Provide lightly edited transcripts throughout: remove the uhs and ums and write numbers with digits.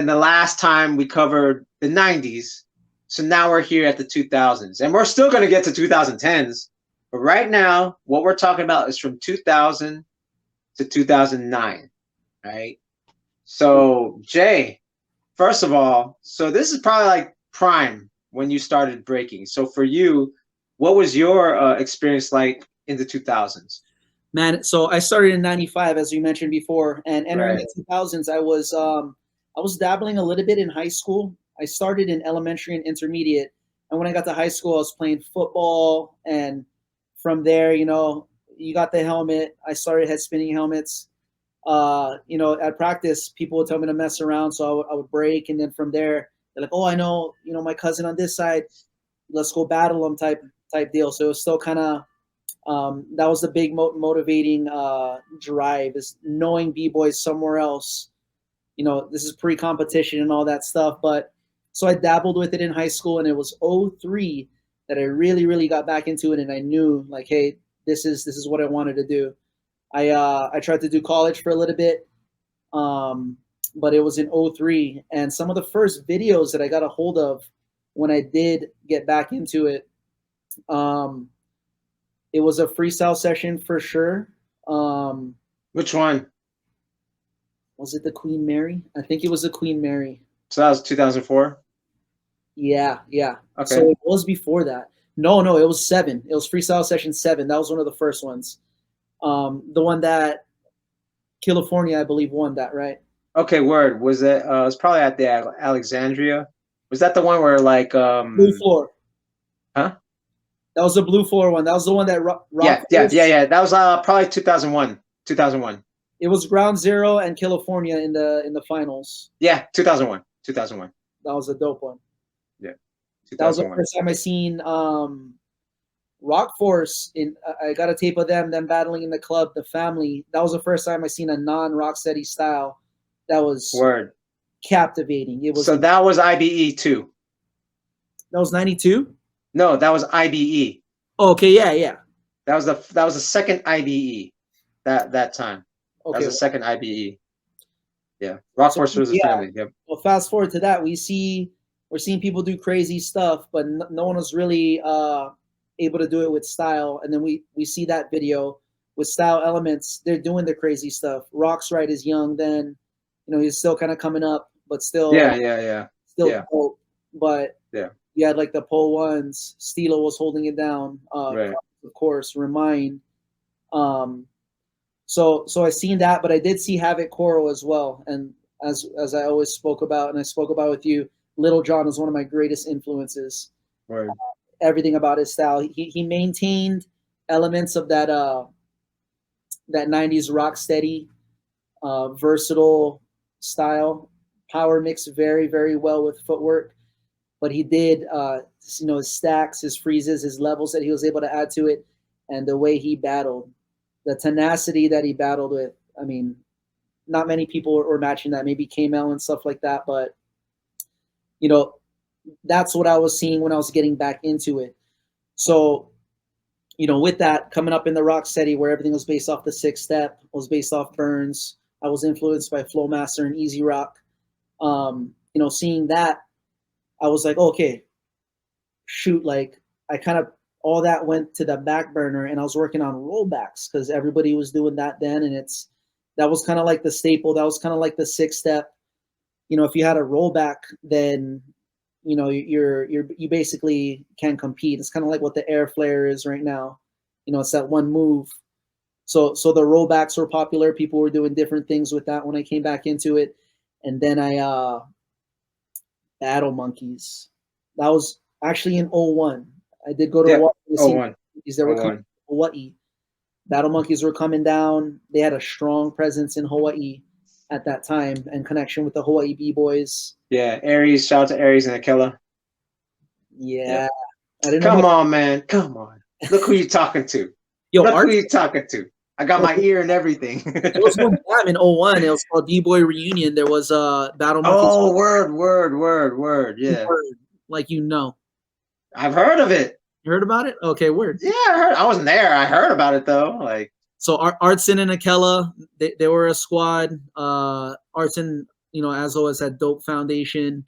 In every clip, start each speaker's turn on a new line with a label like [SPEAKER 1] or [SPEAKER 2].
[SPEAKER 1] the last time we covered the 90s. So now we're here at the 2000s. And we're still going to get to 2010s. But right now, what we're talking about is from 2000 to 2009, right? So, Jay, first of all, so this is probably like prime when you started breaking. So for you, what was your experience like in the 2000s?
[SPEAKER 2] Man, so I started in '95, as you mentioned before, and entering
[SPEAKER 1] Right.
[SPEAKER 2] the 2000s, I was dabbling a little bit in high school. I started in elementary and intermediate, and when I got to high school, I was playing football, and from there, you got the helmet. I started head spinning helmets. At practice, people would tell me to mess around, so I would break, and then from there, they're like, "Oh, I know, my cousin on this side. Let's go battle him," type deal. So it was still kind of that was the big motivating drive, is knowing b-boys somewhere else. This is pre-competition and all that stuff. But so I dabbled with it in high school, and it was '03 that I really, really got back into it, and I knew, like, hey, this is what I wanted to do. I tried to do college for a little bit, but it was in '03, and some of the first videos that I got a hold of when I did get back into it, it was a freestyle session for sure. Um,
[SPEAKER 1] Which one?
[SPEAKER 2] was it the Queen Mary? I think it was the Queen Mary.
[SPEAKER 1] So that was 2004?
[SPEAKER 2] Yeah, yeah.
[SPEAKER 1] Okay.
[SPEAKER 2] So it was before that. No, it was 7. It was freestyle session 7. That was one of the first ones. The one that California, I believe, won that, right?
[SPEAKER 1] Okay, word. Was it it's probably at the Alexandria. Was that the one where like
[SPEAKER 2] Blue floor.
[SPEAKER 1] huh?
[SPEAKER 2] That was the blue floor one. That was the one that
[SPEAKER 1] Yeah,
[SPEAKER 2] Rock
[SPEAKER 1] yeah, yeah,
[SPEAKER 2] Force.
[SPEAKER 1] yeah. That was probably 2001. 2001.
[SPEAKER 2] It was Ground Zero and California in the finals.
[SPEAKER 1] Yeah, 2001. 2001.
[SPEAKER 2] That was a dope one.
[SPEAKER 1] Yeah.
[SPEAKER 2] That was the
[SPEAKER 1] 2001.
[SPEAKER 2] first time I seen Rock Force. I got a tape of them battling in the club, the family. That was the first time I seen a non-Rocksteady style that was
[SPEAKER 1] Word.
[SPEAKER 2] captivating. It was
[SPEAKER 1] So that was IBE too.
[SPEAKER 2] that was '92.
[SPEAKER 1] No, that was IBE.
[SPEAKER 2] Okay, yeah.
[SPEAKER 1] That was the second IBE that time. That was
[SPEAKER 2] Okay,
[SPEAKER 1] the second IBE. Yeah. Rock
[SPEAKER 2] so
[SPEAKER 1] Force versus
[SPEAKER 2] yeah.
[SPEAKER 1] Family. Yep.
[SPEAKER 2] Well, fast forward to that, we're seeing people do crazy stuff, but no one was really able to do it with style. And then we see that video with style elements. They're doing the crazy stuff. Rock's right is young then, he's still kind of coming up, but
[SPEAKER 1] Yeah, yeah, yeah.
[SPEAKER 2] still
[SPEAKER 1] Yeah.
[SPEAKER 2] dope. But
[SPEAKER 1] Yeah.
[SPEAKER 2] you had like the pole ones. Stilo was holding it down.
[SPEAKER 1] Right.
[SPEAKER 2] Of course, Remind. So I seen that, but I did see Havoc Coral as well. And as I always spoke about, and I spoke about with you, Little John is one of my greatest influences.
[SPEAKER 1] Right.
[SPEAKER 2] Everything about his style, he maintained elements of that '90s rock steady, versatile style. Power mixed very, very well with footwork, but he did, his stacks, his freezes, his levels that he was able to add to it, and the way he battled, the tenacity that he battled with. I mean, not many people were matching that. Maybe KML and stuff like that, but that's what I was seeing when I was getting back into it. So, with that coming up in the rock steady, where everything was based off the 6-step, was based off Burns. I was influenced by Flowmaster and Easy Rock. Seeing that, I was like, okay, shoot, like I kind of all that went to the back burner, and I was working on rollbacks because everybody was doing that then, and that was kind of like the staple. That was kind of like the 6-step. If you had a rollback, then you basically can compete. It's kind of like what the air flare is right now. It's that one move. So the rollbacks were popular. People were doing different things with that when I came back into it, and then I Battle Monkeys. That was actually in '01. I did go to
[SPEAKER 1] Yep.
[SPEAKER 2] Hawaii to see
[SPEAKER 1] 01.
[SPEAKER 2] monkeys that were coming to Hawaii. Battle Monkeys were coming down. They had a strong presence in Hawaii at that time and connection with the Hawaii B-boys.
[SPEAKER 1] Yeah, Aries. Shout out to Aries and Akela.
[SPEAKER 2] Yeah.
[SPEAKER 1] Yep.
[SPEAKER 2] I didn't
[SPEAKER 1] Come
[SPEAKER 2] know.
[SPEAKER 1] on, man. Come on. Look who you're talking to.
[SPEAKER 2] Yo,
[SPEAKER 1] Look
[SPEAKER 2] Art,
[SPEAKER 1] who you're talking to. I got my ear and everything.
[SPEAKER 2] there was one time in '01. It was called D-Boy Reunion. There was Battle Monkeys.
[SPEAKER 1] Oh, word. Yeah.
[SPEAKER 2] Like
[SPEAKER 1] I've heard of it.
[SPEAKER 2] You heard about it? Okay, word.
[SPEAKER 1] Yeah, I heard. I wasn't there. I heard about it though. Like,
[SPEAKER 2] So Artson and Akela, they were a squad. Artson as always, had dope foundation.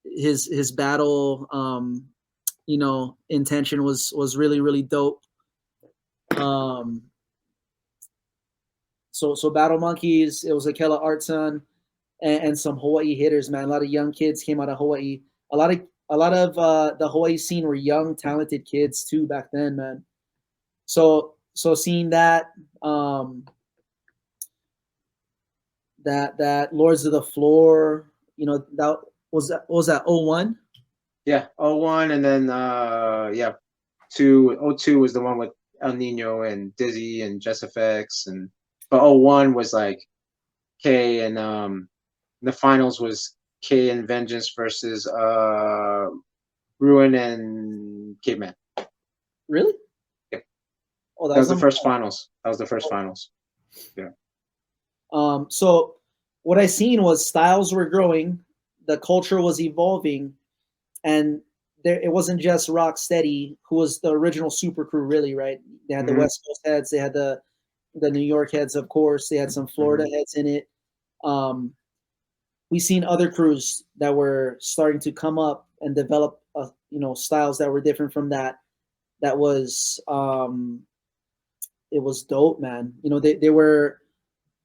[SPEAKER 2] His battle, intention was really really dope. So Battle Monkeys, it was Akela Artson and some Hawaii hitters, man. A lot of young kids came out of Hawaii. A lot of the Hawaii scene were young, talented kids too back then, man. So seeing that, that Lords of the Floor, that was that 01?
[SPEAKER 1] Yeah, 01, and then 02 was the one with El Nino and Dizzy and Jasoul'S, and but 01 was like K, and the finals was K and Vengeance versus Ruin and Caveman.
[SPEAKER 2] Really?
[SPEAKER 1] Yeah.
[SPEAKER 2] Oh,
[SPEAKER 1] that was the first finals. That was the first finals. Yeah.
[SPEAKER 2] So what I seen was styles were growing, the culture was evolving, and it wasn't just Rocksteady, who was the original super crew, really, right? They had the West Coast heads, they had the New York heads, of course, they had some Florida heads in it. We seen other crews that were starting to come up and develop, styles that were different from that. That was, it was dope, man. They were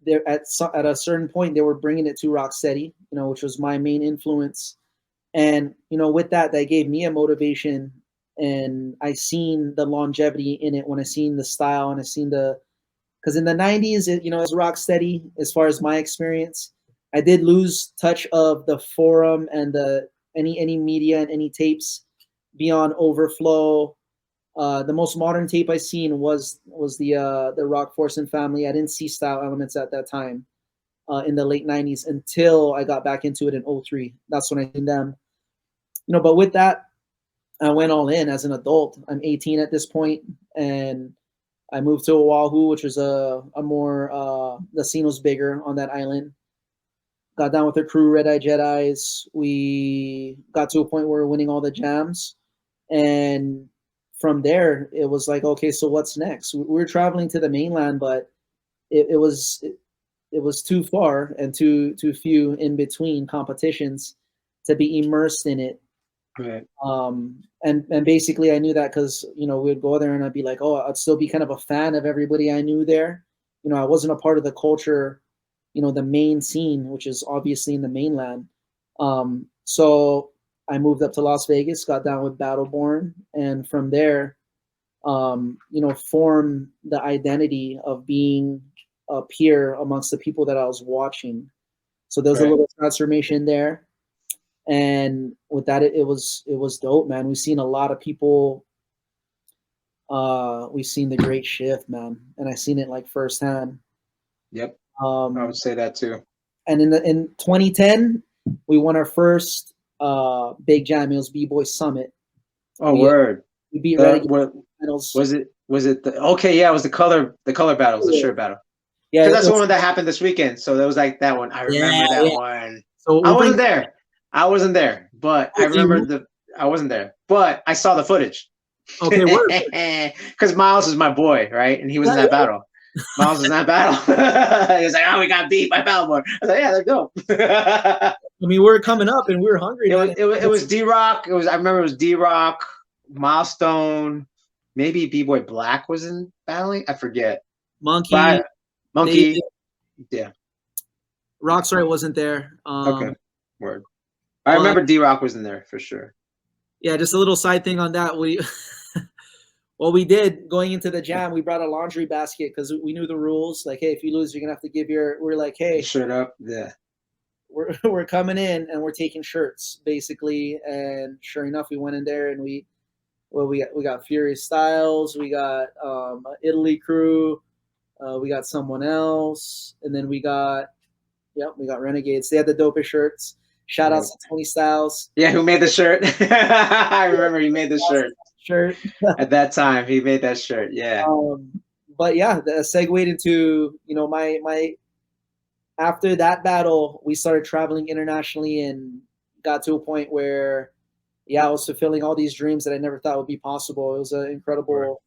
[SPEAKER 2] there at a certain point. They were bringing it to Rocksteady, which was my main influence. And, with that gave me a motivation, and I seen the longevity in it when I seen the style, and I seen because in the 90s, it was Rocksteady as far as my experience. I did lose touch of the forum and any media and any tapes beyond Overflow. The most modern tape I seen was the Rock Force and Family. I didn't see style elements at that time in the late 90s until I got back into it in 03. That's when I seen them. But with that, I went all in as an adult. I'm 18 at this point, and I moved to Oahu, which was a more the scene was bigger on that island. Got down with the crew, Red Eye Jedis. We got to a point where we were winning all the jams, and from there it was like, okay, so what's next? We were traveling to the mainland, but it was too far and too few in between competitions to be immersed in it.
[SPEAKER 1] Right.
[SPEAKER 2] And basically I knew that because, we'd go there and I'd be like, oh, I'd still be kind of a fan of everybody I knew there. I wasn't a part of the culture, the main scene, which is obviously in the mainland. So I moved up to Las Vegas, got down with Battleborn, and from there, formed the identity of being a peer amongst the people that I was watching. So there was a little transformation there. And with that, it was dope, man. We've seen a lot of people. We've seen the great shift, man, and I seen it like firsthand.
[SPEAKER 1] Yep, I would say that too.
[SPEAKER 2] And in 2010, we won our first big jam. It was B-Boy Summit.
[SPEAKER 1] Oh, word!
[SPEAKER 2] We beat Renegade.
[SPEAKER 1] Was it okay? Yeah, it was the color battles, the shirt battle.
[SPEAKER 2] Yeah,
[SPEAKER 1] because that's the one that happened this weekend. So that was like that one. I remember that one. So I wasn't there. But I remember I wasn't there, but I saw the footage.
[SPEAKER 2] Okay,
[SPEAKER 1] because Miles is my boy, right? And he was in that battle. Miles was in that battle. He was like, "Oh, we got beat by Battleborn." I was like, "Yeah, let's go."
[SPEAKER 2] I mean, we were coming up and we were hungry.
[SPEAKER 1] It was D-Rock. I remember it was D-Rock, Milestone, maybe B-Boy Black was in battling. I forget.
[SPEAKER 2] Monkey.
[SPEAKER 1] Yeah.
[SPEAKER 2] Rockstar wasn't there.
[SPEAKER 1] Okay. Word. I remember D-Rock was in there for sure.
[SPEAKER 2] Yeah, just a little side thing on that. What we did going into the jam, we brought a laundry basket because we knew the rules. Like, hey, if you lose, you're gonna have to give we're like, hey,
[SPEAKER 1] shirt up. Yeah.
[SPEAKER 2] We're coming in and we're taking shirts basically. And sure enough, we went in there and we got Furious Styles, we got Italy crew, we got someone else, and then we got Renegades. They had the dopest shirts. Shout out to Tony Styles.
[SPEAKER 1] Yeah, who made the shirt? I remember he made the shirt. At that time, he made that shirt. Yeah.
[SPEAKER 2] But yeah, that segued into my after that battle, we started traveling internationally and got to a point where, I was fulfilling all these dreams that I never thought would be possible. It was an incredible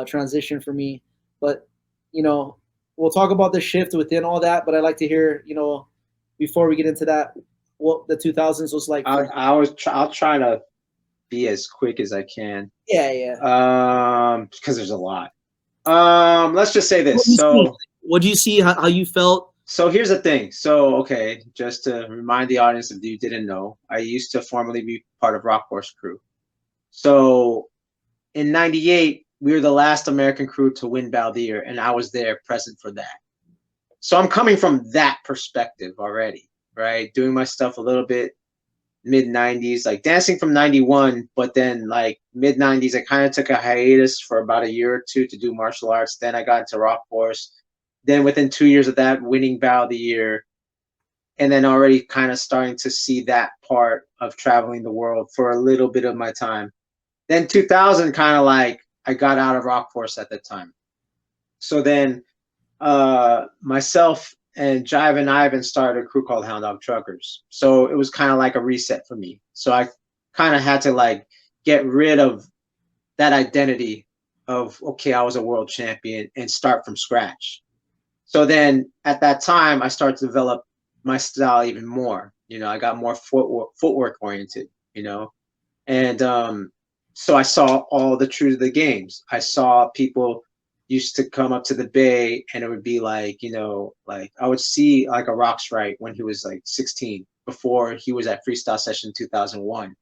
[SPEAKER 2] transition for me. But we'll talk about the shift within all that. But I'd like to hear before we get into that, what the 2000s was like for you?
[SPEAKER 1] I'll try to be as quick as I can.
[SPEAKER 2] Yeah, yeah.
[SPEAKER 1] Because there's a lot. Let's just say
[SPEAKER 2] What
[SPEAKER 1] this.
[SPEAKER 2] do you see?
[SPEAKER 1] So
[SPEAKER 2] What do you see? How you felt?
[SPEAKER 1] so here's the thing. So okay, just to remind the audience if you didn't know, I used to formerly be part of Rock Horse crew. So in '98, we were the last American crew to win Battle of the Year, and I was there present for that. So I'm coming from that perspective already, right? Doing my stuff a little bit mid '90s, like dancing from '91, but then like mid '90s, I kind of took a hiatus for about a year or two to do martial arts. Then I got into Rock Force. Then within 2 years of that, winning Battle of the Year, and then already kind of starting to see that part of traveling the world for a little bit of my time. Then 2000, kind of like I got out of Rock Force at the time. So then myself and Jive and Ivan started a crew called Hound Dog Truckers. So it was kind of like a reset for me. So I kind of had to like get rid of that identity of, okay, I was a world champion and start from scratch. So then at that time, I started to develop my style even more. You know, I got more footwork oriented, you know, and so I saw all the truth of the games. I saw people used to come up to the bay and it would be like, you know, like I would see like a Rock Strike when he was like 16 before he was at Freestyle Session 2001.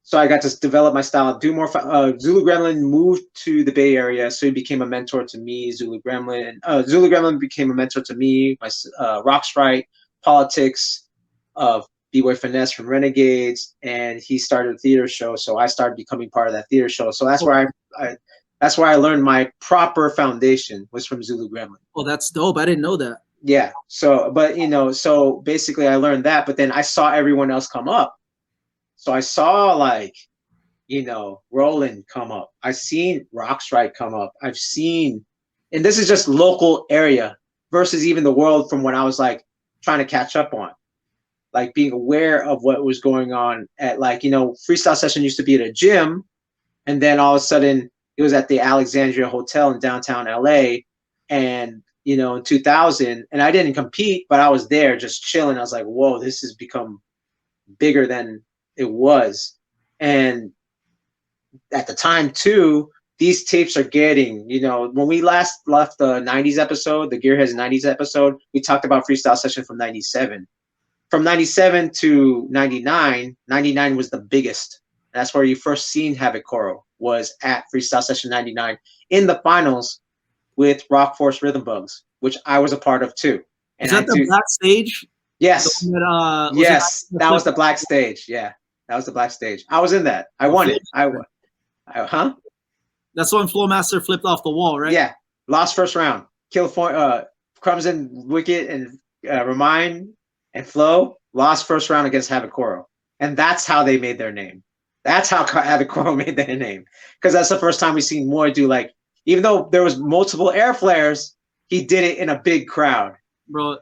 [SPEAKER 1] So I got to develop my style, do more. Zulu Gremlin moved to the Bay Area, so he became a mentor to me. Zulu Gremlin became a mentor to me. My Rock Strike, Politics, B-Boy Finesse from Renegades, and he started a theater show. So I started becoming part of that theater show. So that's where that's where I learned my proper foundation was from Zulu Gremlin.
[SPEAKER 2] Oh, that's dope. I didn't know that.
[SPEAKER 1] Yeah. So, but you know, so basically I learned that, but then I saw everyone else come up. So I saw like, you know, Roland come up. I've seen Rock Strike come up. I've seen, and this is just local area versus even the world from when I was like trying to catch up on, like being aware of what was going on at like, you know, Freestyle Session used to be at a gym, and then all of a sudden it was at the Alexandria Hotel in downtown LA, and you know, in 2000, and I didn't compete, but I was there just chilling. I was like, whoa, this has become bigger than it was. And at the time too, these tapes are getting, you know, when we last left the 90s episode, the Gearheads 90s episode, we talked about Freestyle Session from 97. From 97 to 99, 99 was the biggest. That's where you first seen Havoc Koro, was at Freestyle Session 99 in the finals with Rock Force Rhythm Bugs, which I was a part of too. And
[SPEAKER 2] Is that the black stage?
[SPEAKER 1] Yes.
[SPEAKER 2] That,
[SPEAKER 1] yes, that was the black stage. Yeah, that was the black stage. I was in that. I won it. Huh?
[SPEAKER 2] That's when Flowmaster flipped off the wall, right?
[SPEAKER 1] Yeah. Lost first round. California, Crumbs and Wicked and Remind and Flow lost first round against Havoc Koro. And that's how they made their name. That's how Havoc Koro made their name. Because that's the first time we've seen Moy do, like, even though there was multiple air flares, he did it in a big crowd.
[SPEAKER 2] Bro,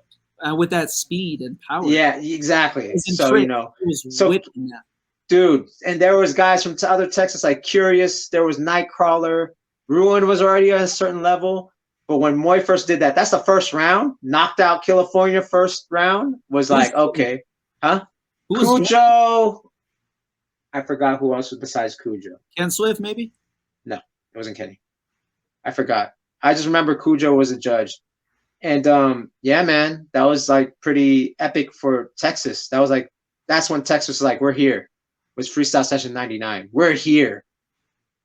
[SPEAKER 2] with that speed and power.
[SPEAKER 1] Yeah, exactly. So, you know. So,
[SPEAKER 2] that.
[SPEAKER 1] Dude, and there was guys from other Texas like Curious. There was Nightcrawler. Ruin was already at a certain level. But when Moy first did that, that's the first round. Knocked out California first round. Was like, okay. Huh? Cujo. I forgot who else was besides Cujo.
[SPEAKER 2] Ken Swift, maybe?
[SPEAKER 1] No, it wasn't Kenny. I forgot. I just remember Cujo was a judge. And yeah, man, that was like pretty epic for Texas. That was like, that's when Texas was like, we're here. Was Freestyle Session 99. We're here.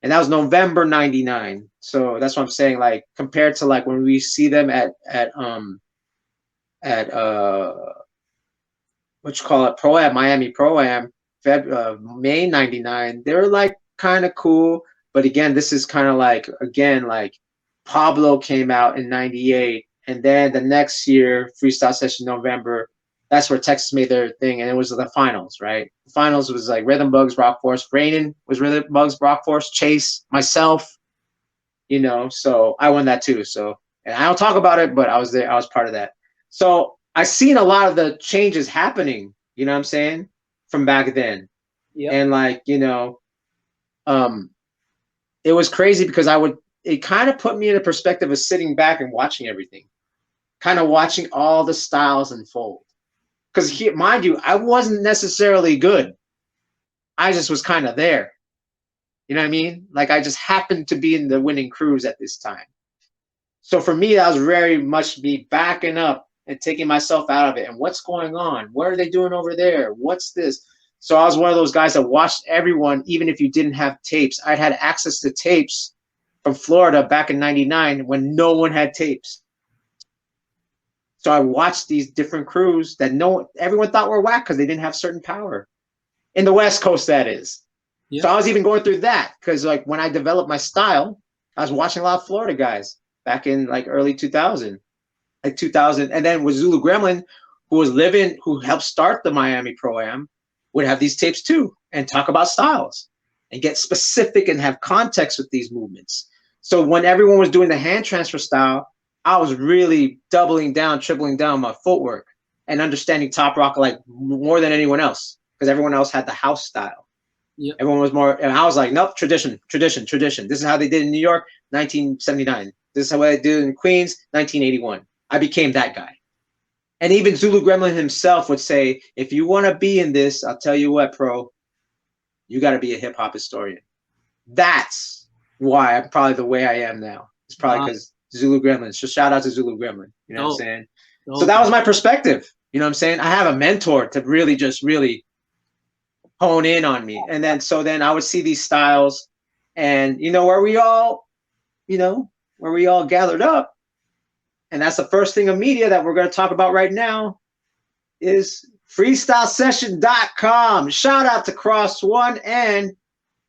[SPEAKER 1] And that was November 99. So that's what I'm saying. Like, compared to like when we see them at what you call it, Pro-Am, Miami Pro-Am, May 99, they're like kind of cool. But again, this is kind of like, again, like Pablo came out in 98. And then the next year, Freestyle Session November, that's where Texas made their thing, and it was the finals, right? The finals was like Rhythm Bugs, Rock Force. Rainin was Rhythm Bugs, Rock Force. Chase, myself, you know. So I won that too. So, and I don't talk about it, but I was there. I was part of that. So I seen a lot of the changes happening. You know what I'm saying? From back then, and like, you know, it was crazy because it kind of put me in a perspective of sitting back and watching everything. kind of watching all the styles unfold. Because mind you, I wasn't necessarily good. I just was kind of there. You know what I mean? Like I just happened to be in the winning crews at this time. So for me, that was very much me backing up and taking myself out of it. And what's going on? What are they doing over there? What's this? So I was one of those guys that watched everyone, even if you didn't have tapes. I had access to tapes from Florida back in '99 when no one had tapes. So I watched these different crews that everyone thought were whack because they didn't have certain power. In the West Coast, that is. Yeah. So I was even going through that because like when I developed my style, I was watching a lot of Florida guys back in like early 2000, like 2000. And then with Zulu Gremlin, who helped start the Miami Pro-Am, would have these tapes too and talk about styles and get specific and have context with these movements. So when everyone was doing the hand transfer style, I was really doubling down, tripling down my footwork and understanding top rock like more than anyone else because everyone else had the house style. Yep. Everyone was more, and I was like, nope, tradition, tradition, tradition. This is how they did in New York, 1979. This is how they did in Queens, 1981. I became that guy. And even Zulu Gremlin himself would say, if you want to be in this, I'll tell you what, pro, you got to be a hip hop historian. That's why I'm probably the way I am now. It's probably because Zulu Gremlin. So shout out to Zulu Gremlin. You know what I'm saying? So that was my perspective. You know what I'm saying? I have a mentor to really just really hone in on me. And then I would see these styles and where we all gathered up. And that's the first thing of media that we're going to talk about right now is freestylesession.com. Shout out to Cross One, and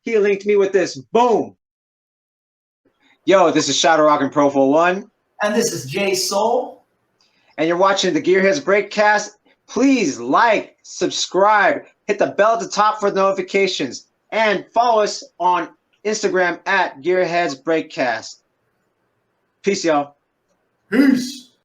[SPEAKER 1] he linked me with this. Boom. Yo, this is Shadow Rock and PROFOWON.
[SPEAKER 2] And this is Jasoul'.
[SPEAKER 1] And you're watching the Gearheads Breakcast. Please like, subscribe, hit the bell at the top for notifications, and follow us on Instagram at Gearheads Breakcast. Peace, y'all.
[SPEAKER 2] Peace.